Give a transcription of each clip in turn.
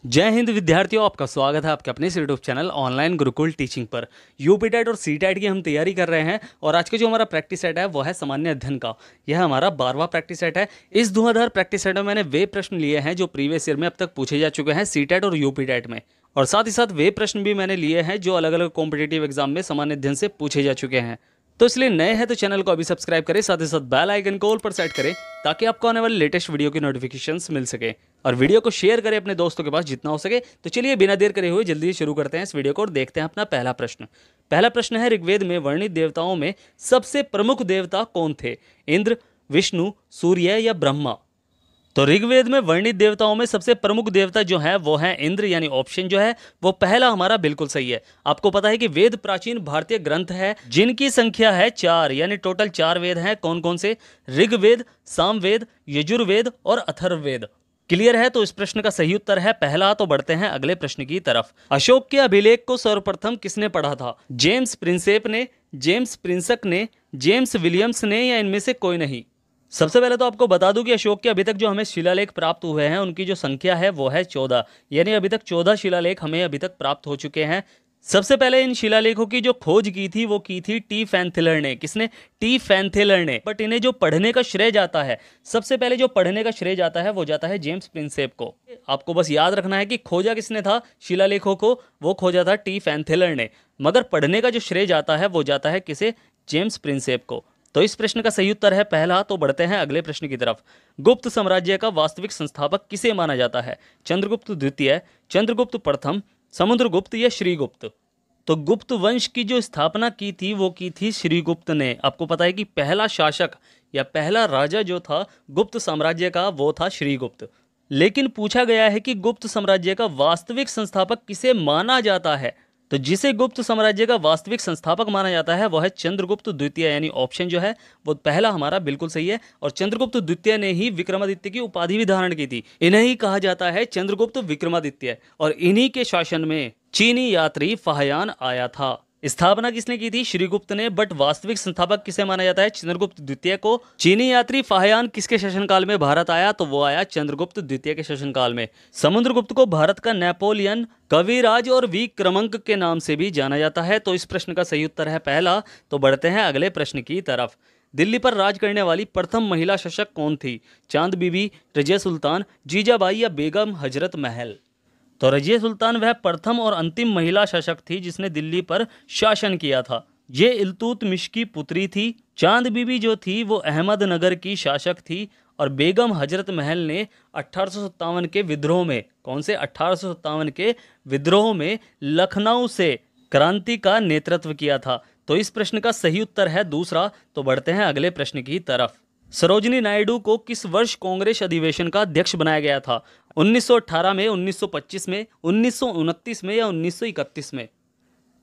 जय हिंद विद्यार्थियों, आपका स्वागत है आपके अपने इस YouTube channel online Gurukul teaching पर। यूपी टेट और सी टेट की हम तैयारी कर रहे हैं और आज का जो हमारा प्रैक्टिस सेट है वो है सामान्य अध्ययन का। यह हमारा 12वां प्रैक्टिस सेट है। इस धुआंधार प्रैक्टिस सेट में मैंने वे प्रश्न लिए हैं जो प्रीवियस ईयर में अब तक पूछे जा चुके हैं सी टेट और यूपी टेट में, और साथ ही साथ वे प्रश्न भी मैंने लिए हैं जो अलग अलग कॉम्पिटेटिव एग्जाम में सामान्य अध्ययन से पूछे जा चुके हैं। तो इसलिए नए हैं तो चैनल को अभी सब्सक्राइब करें, साथ ही साथ बेल आइकन को ऑल पर सेट करें ताकि आपको आने वाले लेटेस्ट वीडियो की नोटिफिकेशंस मिल सके, और वीडियो को शेयर करें अपने दोस्तों के पास जितना हो सके। तो चलिए बिना देर करे हुए जल्दी शुरू करते हैं इस वीडियो को और देखते हैं अपना पहला प्रश्न। पहला प्रश्न है, ऋग्वेद में वर्णित देवताओं में सबसे प्रमुख देवता कौन थे? इंद्र, विष्णु, सूर्य या ब्रह्मा? तो ऋग्वेद में वर्णित देवताओं में सबसे प्रमुख देवता जो है वो है इंद्र, यानी ऑप्शन जो है वो पहला हमारा बिल्कुल सही है। आपको पता है कि वेद प्राचीन भारतीय ग्रंथ है जिनकी संख्या है 4, यानी टोटल 4 वेद हैं। कौन कौन से? ऋग्वेद, सामवेद, यजुर्वेद और अथर्ववेद। क्लियर है? तो इस प्रश्न का सही उत्तर है पहला। तो बढ़ते हैं अगले प्रश्न की तरफ। अशोक के अभिलेख को सर्वप्रथम किसने पढ़ा था? जेम्स प्रिंसेप ने, जेम्स प्रिंसक ने, जेम्स विलियम्स ने, या इनमें से कोई नहीं? सबसे पहले तो आपको बता दूं कि अशोक के अभी तक जो हमें शिलालेख प्राप्त हुए हैं उनकी जो संख्या है वो है 14, यानी अभी तक 14 शिलालेख हमें अभी तक प्राप्त हो चुके हैं। सबसे पहले इन शिलालेखों की जो खोज की थी वो की थी टी फैंथिलर ने। किसने? टी फैंथिलर ने। बट इन्हें जो पढ़ने का श्रेय जाता है, सबसे पहले जो पढ़ने का श्रेय जाता है वो जाता है जेम्स प्रिंसेप को। आपको बस याद रखना है कि खोजा किसने था शिलालेखों को? वो खोजा था टी फैंथिलर ने, मगर पढ़ने का जो श्रेय जाता है वो जाता है किसे? जेम्स प्रिंसेप को। तो इस प्रश्न का सही उत्तर है पहला। तो बढ़ते हैं अगले प्रश्न की तरफ। गुप्त साम्राज्य का वास्तविक संस्थापक किसे माना जाता है? चंद्रगुप्त द्वितीय, चंद्रगुप्त प्रथम, समुद्रगुप्त या श्रीगुप्त? तो गुप्त वंश की जो स्थापना की थी वो की थी श्रीगुप्त ने। आपको पता है कि पहला शासक या पहला राजा जो था गुप्त साम्राज्य का वो था श्रीगुप्त। लेकिन पूछा गया है कि गुप्त साम्राज्य का वास्तविक संस्थापक किसे माना जाता है? तो जिसे गुप्त साम्राज्य का वास्तविक संस्थापक माना जाता है वह है चंद्रगुप्त द्वितीय, यानी ऑप्शन जो है वो पहला हमारा बिल्कुल सही है। और चंद्रगुप्त द्वितीय ने ही विक्रमादित्य की उपाधि भी धारण की थी। इन्हें ही कहा जाता है चंद्रगुप्त विक्रमादित्य, और इन्हीं के शासन में चीनी यात्री फाहयान आया था। स्थापना किसने की थी? श्रीगुप्त ने। बट वास्तविक संस्थापक किसे माना जाता है? चंद्रगुप्त द्वितीय को। चीनी यात्री फाहयान किसके शासनकाल में भारत आया? तो वो आया चंद्रगुप्त द्वितीय के शासनकाल में। समुद्रगुप्त को भारत का नेपोलियन, कविराज और विक्रमंक के नाम से भी जाना जाता है। तो इस प्रश्न का सही उत्तर है पहला। तो बढ़ते हैं अगले प्रश्न की तरफ। दिल्ली पर राज करने वाली प्रथम महिला शासक कौन थी? चांद बीबी, रजिया सुल्तान, जीजाबाई या बेगम हजरत महल? तो रजिया सुल्तान वह प्रथम और अंतिम महिला शासक थी जिसने दिल्ली पर शासन किया था। ये इल्तुतमिश की पुत्री थी। चांद बीबी जो थी वो अहमदनगर की शासक थी, और बेगम हजरत महल ने 1857 के विद्रोह में, कौन से? 1857 के विद्रोह में लखनऊ से क्रांति का नेतृत्व किया था। तो इस प्रश्न का सही उत्तर है दूसरा। तो बढ़ते हैं अगले प्रश्न की तरफ। सरोजिनी नायडू को किस वर्ष कांग्रेस अधिवेशन का अध्यक्ष बनाया गया था? 1918 में, 1925 में, 1929 में या 1931 में?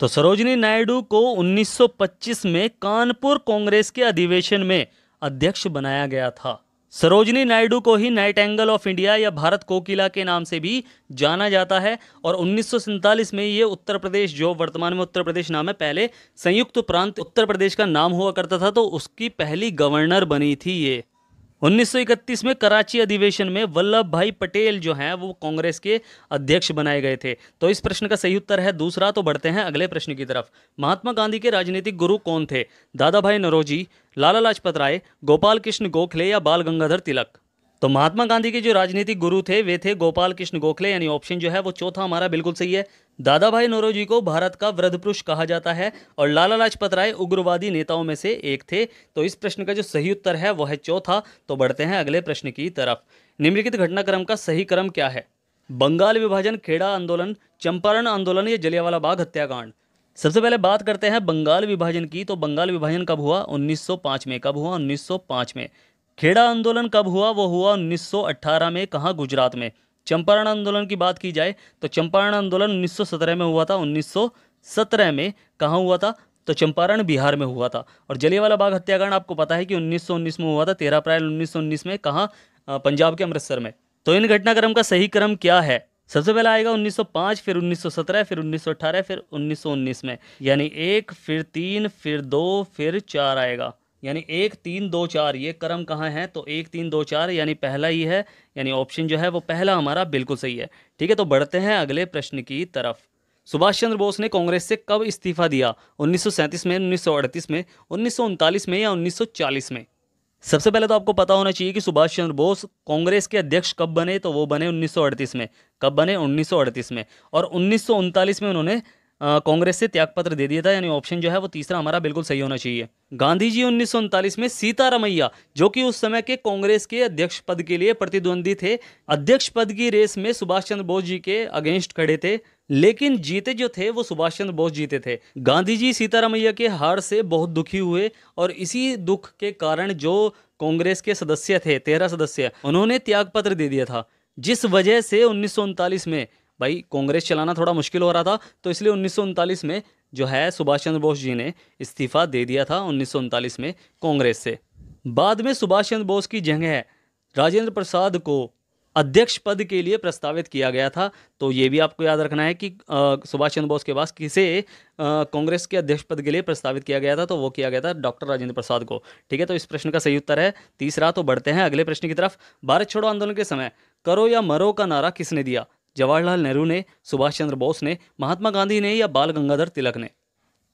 तो सरोजिनी नायडू को 1925 में कानपुर कांग्रेस के अधिवेशन में अध्यक्ष बनाया गया था। सरोजिनी नायडू को ही नाइटिंगेल ऑफ इंडिया या भारत कोकिला के नाम से भी जाना जाता है। और 1947 में ये उत्तर प्रदेश, जो वर्तमान में उत्तर प्रदेश नाम है, पहले संयुक्त प्रांत उत्तर प्रदेश का नाम हुआ करता था, तो उसकी पहली गवर्नर बनी थी ये। 1931 में कराची अधिवेशन में वल्लभ भाई पटेल जो हैं वो कांग्रेस के अध्यक्ष बनाए गए थे। तो इस प्रश्न का सही उत्तर है दूसरा। तो बढ़ते हैं अगले प्रश्न की तरफ। महात्मा गांधी के राजनीतिक गुरु कौन थे? दादा भाई नौरोजी, लाला लाजपत राय, गोपाल कृष्ण गोखले या बाल गंगाधर तिलक? तो महात्मा गांधी के जो राजनीतिक गुरु थे वे थे गोपाल कृष्ण गोखले, यानी ऑप्शन जो है वो चौथा हमारा बिल्कुल सही है। दादा भाई नौरोजी को भारत का वृद्ध पुरुष कहा जाता है, और लाला लाजपत राय उग्रवादी नेताओं में से एक थे। तो इस प्रश्न का जो सही उत्तर है वह है चौथा। तो बढ़ते हैं अगले प्रश्न की तरफ। निम्नलिखित घटनाक्रम का सही क्रम क्या है? बंगाल विभाजन, खेड़ा आंदोलन, चंपारण आंदोलन या जलियांवाला बाग हत्याकांड? सबसे पहले बात करते हैं बंगाल विभाजन की। तो बंगाल विभाजन कब हुआ? 1905 में। कब हुआ? 1905 में। खेड़ा आंदोलन कब हुआ? वो हुआ 1918 में। कहाँ? गुजरात में। चंपारण आंदोलन की बात की जाए तो चंपारण आंदोलन 1917 में हुआ था। 1917 में कहाँ हुआ था? तो चंपारण बिहार में हुआ था। और जलियांवाला बाग हत्याकांड आपको पता है कि 1919 में हुआ था, 13 अप्रैल 1919 में। कहाँ? पंजाब के अमृतसर में। तो इन घटनाक्रम का सही क्रम क्या है? सबसे पहला आएगा 1905, फिर 1917, फिर 1918, फिर 1919 में, यानी 1, फिर 3, फिर 2, फिर 4 आएगा। यानी 1 3 2 4 ये क्रम कहाँ है, तो 1 3 2 4 यानी पहला ही है, यानी ऑप्शन जो है वो पहला हमारा बिल्कुल सही है। ठीक है, तो बढ़ते हैं अगले प्रश्न की तरफ। सुभाष चंद्र बोस ने कांग्रेस से कब इस्तीफा दिया? 1937 में, 1938 में, 1939 में या 1940 में? सबसे पहले तो आपको पता होना चाहिए कि सुभाष चंद्र बोस कांग्रेस के अध्यक्ष कब बने, तो वो बने 1938 में। कब बने? 1938 में। और 1939 में उन्होंने कांग्रेस से त्यागपत्र दे दिया था, यानी ऑप्शन जो है वो तीसरा हमारा बिल्कुल सही होना चाहिए। गांधी जी 1939 में सीतारामैया, जो कि उस समय के कांग्रेस के अध्यक्ष पद के लिए प्रतिद्वंदी थे, अध्यक्ष पद की रेस में सुभाष चंद्र बोस जी के अगेंस्ट खड़े थे, लेकिन जीते जो थे वो सुभाष चंद्र बोस जीते थे। गांधी जी सीतारामैया के हार से बहुत दुखी हुए और इसी दुख के कारण जो कांग्रेस के सदस्य थे, 13 सदस्य, उन्होंने त्यागपत्र दे दिया था, जिस वजह से 1939 में भाई कांग्रेस चलाना थोड़ा मुश्किल हो रहा था, तो इसलिए 1939 में जो है सुभाष चंद्र बोस जी ने इस्तीफा दे दिया था 1939 में कांग्रेस से। बाद में सुभाष चंद्र बोस की जगह राजेंद्र प्रसाद को अध्यक्ष पद के लिए प्रस्तावित किया गया था। तो ये भी आपको याद रखना है कि सुभाष चंद्र बोस के पास किसे कांग्रेस के अध्यक्ष पद के लिए प्रस्तावित किया गया था, तो वो किया गया था डॉक्टर राजेंद्र प्रसाद को। ठीक है, तो इस प्रश्न का सही उत्तर है तीसरा। तो बढ़ते हैं अगले प्रश्न की तरफ। भारत छोड़ो आंदोलन के समय करो या मरो का नारा किसने दिया? जवाहरलाल नेहरू ने, सुभाष चंद्र बोस ने, महात्मा गांधी ने या बाल गंगाधर तिलक ने?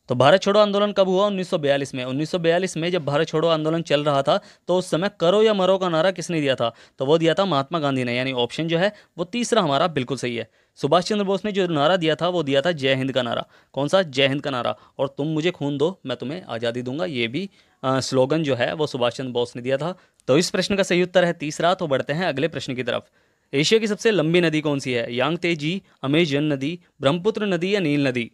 तो भारत छोड़ो आंदोलन कब हुआ? 1942 में। 1942 में जब भारत छोड़ो आंदोलन चल रहा था, तो उस समय करो या मरो का नारा किसने दिया था? तो वो दिया था महात्मा गांधी ने, यानी ऑप्शन जो है वो तीसरा हमारा बिल्कुल सही है। सुभाष चंद्र बोस ने जो नारा दिया था वो दिया था जय हिंद का नारा। कौन सा? जय हिंद का नारा। और तुम मुझे खून दो मैं तुम्हें आज़ादी दूंगा, ये भी स्लोगन जो है वो सुभाष चंद्र बोस ने दिया था। तो इस प्रश्न का सही उत्तर है तीसरा। तो बढ़ते हैं अगले प्रश्न की तरफ। एशिया की सबसे लंबी नदी कौन सी है? यांगतेजी, अमेजन नदी, ब्रह्मपुत्र नदी या नील नदी?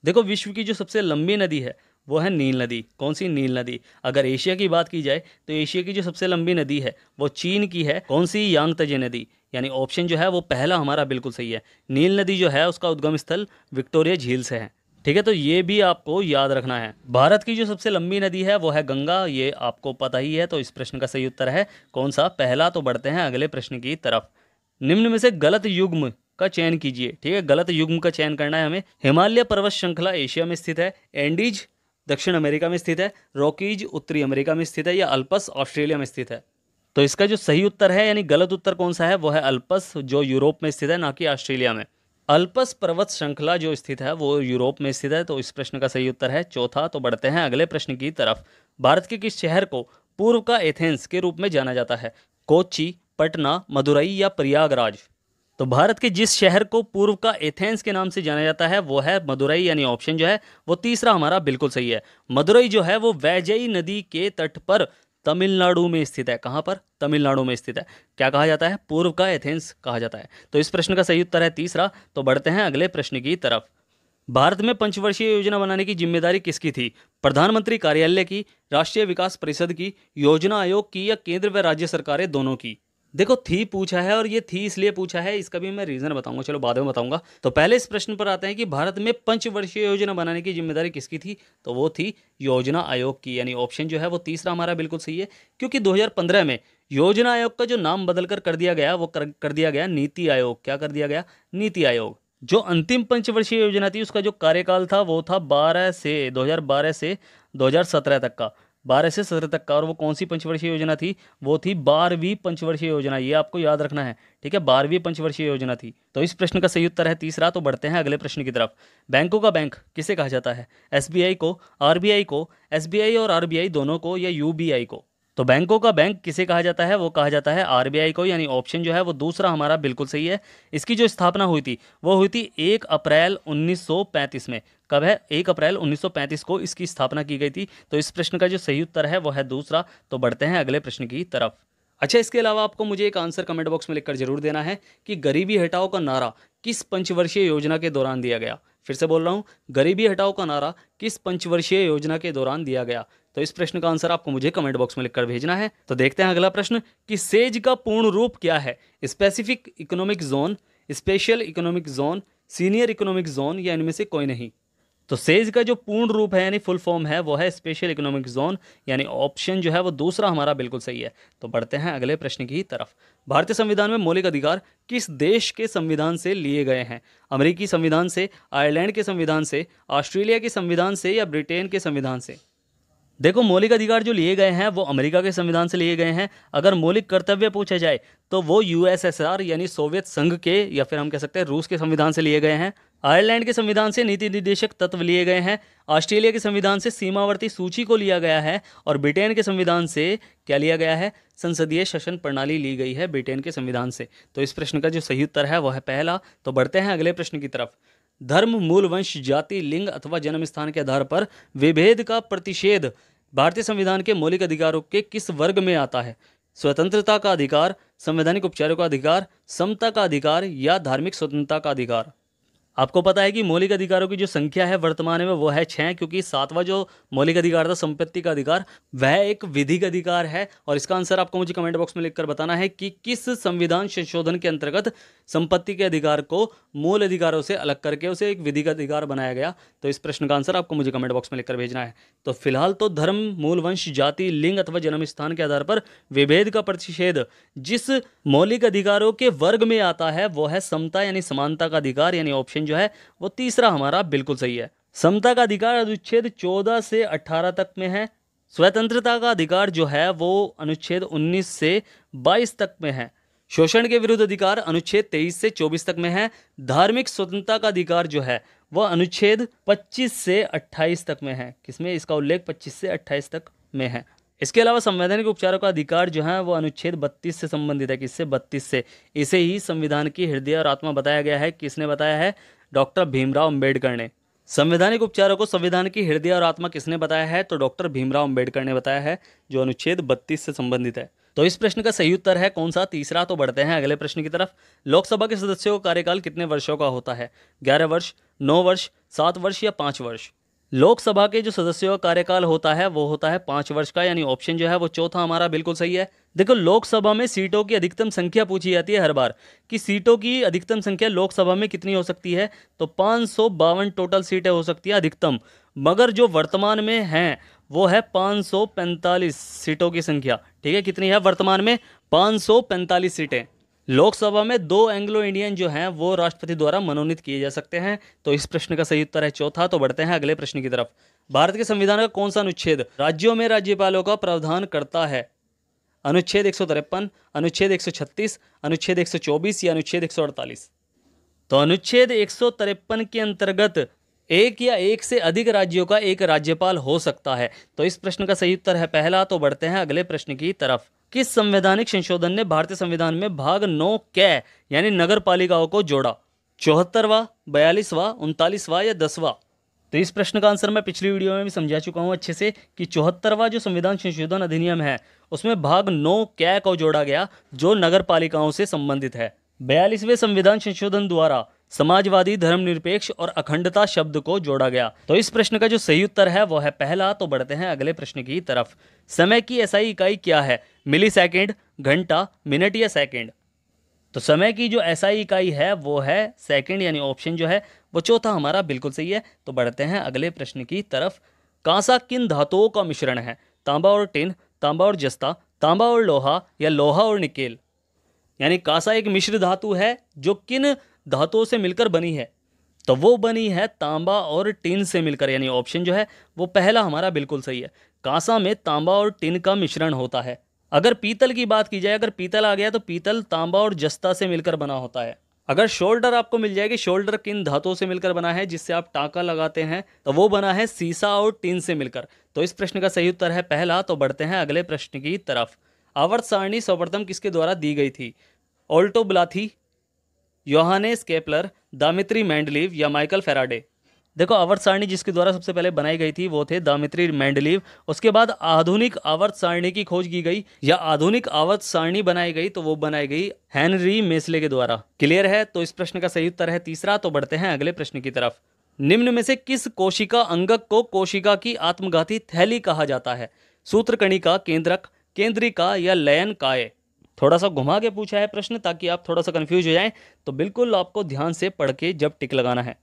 देखो, विश्व की जो सबसे लंबी नदी है वो है नील नदी। कौन सी? नील नदी। अगर एशिया की बात की जाए तो एशिया की जो सबसे लंबी नदी है वो चीन की है। कौन सी? यांगत्जे नदी, यानी ऑप्शन जो है वो पहला हमारा बिल्कुल सही है। नील नदी जो है उसका उद्गम स्थल विक्टोरिया झील से है। ठीक है, तो ये भी आपको याद रखना है। भारत की जो सबसे लंबी नदी है वो है गंगा, ये आपको पता ही है। तो इस प्रश्न का सही उत्तर है कौन सा? पहला। तो बढ़ते हैं अगले प्रश्न की तरफ। निम्न में से गलत युग्म का चयन कीजिए। ठीक है, गलत युग्म का चयन करना है हमें। हिमालय पर्वत श्रृंखला एशिया में स्थित है, एंडीज दक्षिण अमेरिका में स्थित है, रॉकीज उत्तरी अमेरिका में स्थित है या अल्पस ऑस्ट्रेलिया में स्थित है? तो इसका जो सही उत्तर है, यानी गलत उत्तर कौन सा है, वो है अल्पस, जो यूरोप में स्थित है, ना कि ऑस्ट्रेलिया में। अल्पस पर्वत श्रृंखला जो स्थित है वो यूरोप में स्थित है। तो इस प्रश्न का सही उत्तर है चौथा। तो बढ़ते हैं अगले प्रश्न की तरफ। भारत के किस शहर को पूर्व का एथेंस के रूप में जाना जाता है? कोच्चि, पटना, मदुरई या प्रयागराज? तो भारत के जिस शहर को पूर्व का एथेंस के नाम से जाना जाता है वो है मदुरई, यानी ऑप्शन जो है वो तीसरा हमारा बिल्कुल सही है। मदुरई जो है वो वैजई नदी के तट पर तमिलनाडु में स्थित है। कहाँ पर? तमिलनाडु में स्थित है। क्या कहा जाता है? पूर्व का एथेंस कहा जाता है। तो इस प्रश्न का सही उत्तर है तीसरा। तो बढ़ते हैं अगले प्रश्न की तरफ। भारत में पंचवर्षीय योजना बनाने की जिम्मेदारी किसकी थी? प्रधानमंत्री कार्यालय की, राष्ट्रीय विकास परिषद की, योजना आयोग की या केंद्र व राज्य सरकारें दोनों की? देखो, थी पूछा है और ये थी इसलिए पूछा है, इसका भी मैं रीजन बताऊंगा, चलो बाद में बताऊंगा। तो पहले इस प्रश्न पर आते हैं कि भारत में पंचवर्षीय योजना बनाने की जिम्मेदारी किसकी थी? तो वो थी योजना आयोग की, यानी ऑप्शन जो है वो तीसरा हमारा बिल्कुल सही है। क्योंकि 2015 में योजना आयोग का जो नाम बदलकर कर दिया गया वो कर दिया गया नीति आयोग। क्या कर दिया गया? नीति आयोग। जो अंतिम पंचवर्षीय योजना थी उसका जो कार्यकाल था वो था 2012 से 2017 तक का, 12 से 17 तक का। और वो कौन सी पंचवर्षीय योजना थी? वो थी 12वीं पंचवर्षीय योजना। ये आपको याद रखना है। ठीक है, 12वीं पंचवर्षीय योजना थी। तो इस प्रश्न का सही उत्तर है तीसरा। तो बढ़ते हैं अगले प्रश्न की तरफ। बैंकों का बैंक किसे कहा जाता है? एसबीआई को, आरबीआई को, एसबीआई और आरबीआई दोनों को या यूबीआई को? तो बैंकों का बैंक किसे कहा जाता है? वो कहा जाता है आरबीआई को, यानी ऑप्शन जो है वो दूसरा हमारा बिल्कुल सही है। इसकी जो स्थापना हुई थी वो हुई थी 1 अप्रैल 1935 में। कब है? 1 अप्रैल 1935 को इसकी स्थापना की गई थी। तो इस प्रश्न का जो सही उत्तर है वो है दूसरा। तो बढ़ते हैं अगले प्रश्न की तरफ। अच्छा, इसके अलावा आपको मुझे एक आंसर कमेंट बॉक्स में लिखकर जरूर देना है कि गरीबी हटाओ का नारा किस पंचवर्षीय योजना के दौरान दिया गया। फिर से बोल रहा हूँ, गरीबी हटाओ का नारा किस पंचवर्षीय योजना के दौरान दिया गया? तो इस प्रश्न का आंसर आपको मुझे कमेंट बॉक्स में लिखकर भेजना है। तो देखते हैं अगला प्रश्न कि सेज का पूर्ण रूप क्या है? Specific economic zone, special economic zone, senior economic zone या इनमें से कोई नहीं? तो सेज का जो पूर्ण रूप है यानी फुल फॉर्म है वो है स्पेशल इकोनॉमिक जोन, यानी ऑप्शन जो है वो दूसरा हमारा बिल्कुल सही है। तो बढ़ते हैं अगले प्रश्न की तरफ। भारतीय संविधान में मौलिक अधिकार किस देश के संविधान से लिए गए हैं? अमेरिकी संविधान से, आयरलैंड के संविधान से, ऑस्ट्रेलिया के संविधान से या ब्रिटेन के संविधान से? देखो, मौलिक अधिकार जो लिए गए हैं वो अमेरिका के संविधान से लिए गए हैं। अगर मौलिक कर्तव्य पूछे जाए तो वो यूएसएसआर यानी सोवियत संघ के, या फिर हम कह सकते हैं रूस के संविधान से लिए गए हैं। आयरलैंड के संविधान से नीति निर्देशक तत्व लिए गए हैं। ऑस्ट्रेलिया के संविधान से सीमावर्ती सूची को लिया गया है। और ब्रिटेन के संविधान से क्या लिया गया है? संसदीय शासन प्रणाली ली गई है ब्रिटेन के संविधान से। तो इस प्रश्न का जो सही उत्तर है वो है पहला। तो बढ़ते हैं अगले प्रश्न की तरफ। धर्म, मूल, वंश, जाति, लिंग अथवा जन्म स्थान के आधार पर विभेद का प्रतिषेध भारतीय संविधान के मौलिक अधिकारों के किस वर्ग में आता है? स्वतंत्रता का अधिकार, संवैधानिक उपचारों का अधिकार, समता का अधिकार या धार्मिक स्वतंत्रता का अधिकार? आपको पता है कि मौलिक अधिकारों की जो संख्या है वर्तमान में वो है 6, क्योंकि 7वां जो मौलिक अधिकार था संपत्ति का अधिकार, वह एक विधिक अधिकार है। और इसका आंसर आपको मुझे कमेंट बॉक्स में लिखकर बताना है कि किस संविधान संशोधन के अंतर्गत संपत्ति के अधिकार को मूल अधिकारों से अलग करके उसे एक विधिक अधिकार बनाया गया। तो इस प्रश्न का आंसर आपको मुझे कमेंट बॉक्स में लिखकर भेजना है। तो फिलहाल तो धर्म, मूल, वंश, जाति, लिंग अथवा जन्म स्थान के आधार पर विभेद का प्रतिषेध जिस मौलिक अधिकारों के वर्ग में आता है वो है समता यानी समानता का अधिकार, यानी ऑप्शन जो है वो तीसरा हमारा बिल्कुल सही है। समता का अधिकार अनुच्छेद 14 से 18 तक में है। स्वतंत्रता का अधिकार जो है वो अनुच्छेद 19 से 22 तक में है। शोषण के विरुद्ध अधिकार अनुच्छेद 23 से 24 तक में है। धार्मिक स्वतंत्रता का अधिकार जो है वह अनुच्छेद 25 से 28 तक में है। किसमें? इसका उल्लेख 25 से 28 तक में है। इसके अलावा संवैधानिक उपचारों का अधिकार जो है वो अनुच्छेद 32 से संबंधित है। किससे? 32 से। इसे ही संविधान की हृदय और आत्मा बताया गया है। किसने बताया है? डॉक्टर भीमराव अंबेडकर ने। संवैधानिक उपचारों को संविधान की हृदय और आत्मा किसने बताया है? तो डॉक्टर भीमराव अंबेडकर ने बताया है, जो अनुच्छेद 32 से संबंधित है। तो इस प्रश्न का सही उत्तर है कौन सा? तीसरा। तो बढ़ते हैं अगले प्रश्न की तरफ। लोकसभा के सदस्यों का कार्यकाल कितने वर्षों का होता है? 11 वर्ष, 9 वर्ष, 7 वर्ष या 5 वर्ष? लोकसभा के जो सदस्यों का कार्यकाल होता है वो होता है 5 वर्ष का, यानी ऑप्शन जो है वो चौथा हमारा बिल्कुल सही है। देखो, लोकसभा में सीटों की अधिकतम संख्या पूछी जाती है हर बार कि सीटों की अधिकतम संख्या लोकसभा में कितनी हो सकती है? तो 552 टोटल सीटें हो सकती है अधिकतम, मगर जो वर्तमान में हैं वो है 545 सीटों की संख्या। ठीक है, कितनी है वर्तमान में? 545 सीटें। लोकसभा में 2 एंग्लो इंडियन जो हैं वो राष्ट्रपति द्वारा मनोनीत किए जा सकते हैं। तो इस प्रश्न का सही उत्तर है चौथा। तो बढ़ते हैं अगले प्रश्न की तरफ। भारत के संविधान का कौन सा अनुच्छेद राज्यों में राज्यपालों का प्रावधान करता है? अनुच्छेद 153, अनुच्छेद 136, अनुच्छेद 124 या अनुच्छेद 148? तो अनुच्छेद 153 के अंतर्गत एक या एक से अधिक राज्यों का एक राज्यपाल हो सकता है। तो इस प्रश्न का सही उत्तर है पहला। तो बढ़ते हैं अगले प्रश्न की तरफ। किस संवैधानिक संशोधन ने भारतीय संविधान में भाग 9 कै यानी नगर पालिकाओं को जोड़ा? 74वां, 42वां, 39वां या 10वां? तो इस प्रश्न का आंसर मैं पिछली वीडियो में भी समझा चुका हूं अच्छे से कि 74वां जो संविधान संशोधन अधिनियम है उसमें भाग 9 कै को जोड़ा गया, जो नगर पालिकाओं से संबंधित है। 42वें संविधान संशोधन द्वारा समाजवादी, धर्मनिरपेक्ष और अखंडता शब्द को जोड़ा गया। तो इस प्रश्न का जो सही उत्तर है वो है पहला। तो बढ़ते हैं अगले प्रश्न की तरफ। समय की एसआई इकाई क्या है? मिली सेकेंड, घंटा, मिनट या सेकेंड? तो समय की जो एसआई इकाई है वो है सेकेंड, यानी ऑप्शन जो है वो चौथा हमारा बिल्कुल सही है। तो बढ़ते हैं अगले प्रश्न की तरफ। कांसा किन धातुओं का मिश्रण है? तांबा और टिन, तांबा और जस्ता, तांबा और लोहा या लोहा और निकेल? यानी कांसा एक मिश्र धातु है जो किन धातुओं से मिलकर बनी है? तो वो बनी है तांबा और टिन से मिलकर, यानी ऑप्शन जो है वो पहला हमारा बिल्कुल सही है। कांसा में तांबा और टिन का मिश्रण होता है। अगर पीतल की बात की जाए, अगर पीतल आ गया तो पीतल तांबा और जस्ता से मिलकर बना होता है। अगर शोल्डर आपको मिल जाएगी, शोल्डर किन धातुओं से मिलकर बना है जिससे आप टाँका लगाते हैं? तो वो बना है सीसा और टिन से मिलकर। तो इस प्रश्न का सही उत्तर है पहला। तो बढ़ते हैं अगले प्रश्न की तरफ। आवर्त सारणी सर्वप्रथम किसके द्वारा दी गई थी? ऑल्टो ब्लाथी, योहानेस केपलर, दामित्री मेंडलीव या माइकल फेराडे? देखो, आवर्त सारणी जिसके द्वारा सबसे पहले बनाई गई थी वो थे दामित्री मेंडलीव। उसके बाद आधुनिक आवर्त सारणी की खोज की गई या आधुनिक आवर्त सारणी बनाई गई, तो वो बनाई गई हेनरी मेस्ले के द्वारा। क्लियर है? तो इस प्रश्न का सही उत्तर है तीसरा। तो बढ़ते हैं अगले प्रश्न की तरफ। निम्न में से किस कोशिका अंगक को कोशिका की आत्मघाती थैली कहा जाता है? सूत्रकणिका, केंद्रक, केंद्रिका या लयन काय? थोड़ा सा घुमा के पूछा है प्रश्न ताकि आप थोड़ा सा कंफ्यूज हो जाएं, तो बिल्कुल आपको ध्यान से पढ़ के जब टिक लगाना है।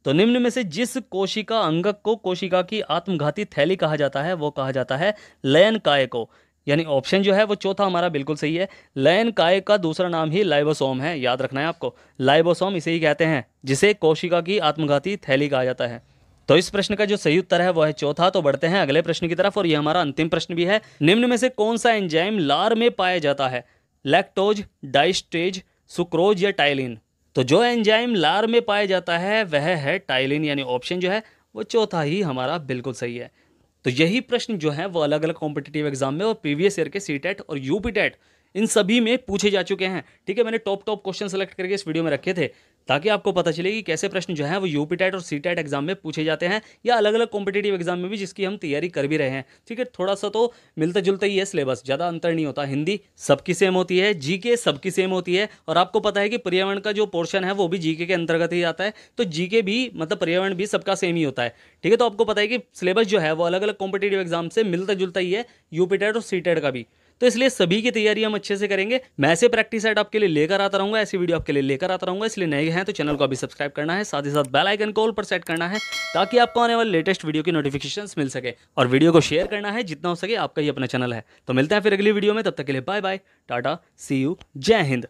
तो निम्न में से जिस कोशिका अंगक को कोशिका की आत्मघाती थैली कहा जाता है वो कहा जाता है लयन काय को, यानी ऑप्शन जो है वो चौथा हमारा बिल्कुल सही है। लयन काय का दूसरा नाम ही लाइबोसोम है, याद रखना है आपको। लाइबोसोम इसे ही कहते हैं जिसे कोशिका की आत्मघाती थैली कहा जाता है। तो इस प्रश्न का जो सही उत्तर है वो है चौथा। तो बढ़ते हैं अगले प्रश्न की तरफ, और ये हमारा अंतिम प्रश्न भी है। निम्न में से कौन सा एंजाइम लार में पाया जाता है? लैक्टोज, डाइस्टेज, सुक्रोज या टाइलिन? तो जो एंजाइम लार में पाया जाता है वह है टाइलिन, यानी ऑप्शन जो है वो चौथा ही हमारा बिल्कुल सही है। तो यही प्रश्न जो है वो अलग अलग कॉम्पिटिटिव एग्जाम में और प्रीवियस ईयर के सीटेट और यूपीटेट इन सभी में पूछे जा चुके हैं। ठीक है, मैंने टॉप क्वेश्चन सेलेक्ट करके इस वीडियो में रखे थे ताकि आपको पता चले कि कैसे प्रश्न जो है वो यूपीटेट और सीटेट एग्जाम में पूछे जाते हैं, या अलग अलग कॉम्पिटिटिव एग्जाम में भी जिसकी हम तैयारी कर भी रहे हैं। ठीक है, थोड़ा सा तो मिलता जुलता ही है सिलेबस, ज़्यादा अंतर नहीं होता। हिंदी सबकी सेम होती है, जीके सबकी सेम होती है, और आपको पता है कि पर्यावरण का जो पोर्शन है वो भी जीके के अंतर्गत ही आता है। तो जीके भी मतलब पर्यावरण भी सबका सेम ही होता है। ठीक है, तो आपको पता है कि सिलेबस जो है वो अलग अलग कॉम्पिटिटिव एग्जाम से मिलता जुलता ही है, यूपीटेट और सीटेट का भी। तो इसलिए सभी की तैयारी हम अच्छे से करेंगे। मैं ऐसे प्रैक्टिस सेट आपके लिए लेकर आता रहूंगा, ऐसी वीडियो आपके लिए लेकर आता रहूंगा। इसलिए नए हैं तो चैनल को अभी सब्सक्राइब करना है, साथ ही साथ बेल आइकन को ऑल पर सेट करना है ताकि आपको आने वाले लेटेस्ट वीडियो की नोटिफिकेशंस मिल सके, और वीडियो को शेयर करना है जितना हो सके, आपका ही अपना चैनल है। तो मिलते हैं फिर अगली वीडियो में, तब तक के लिए bye bye, tata, see you, जय हिंद।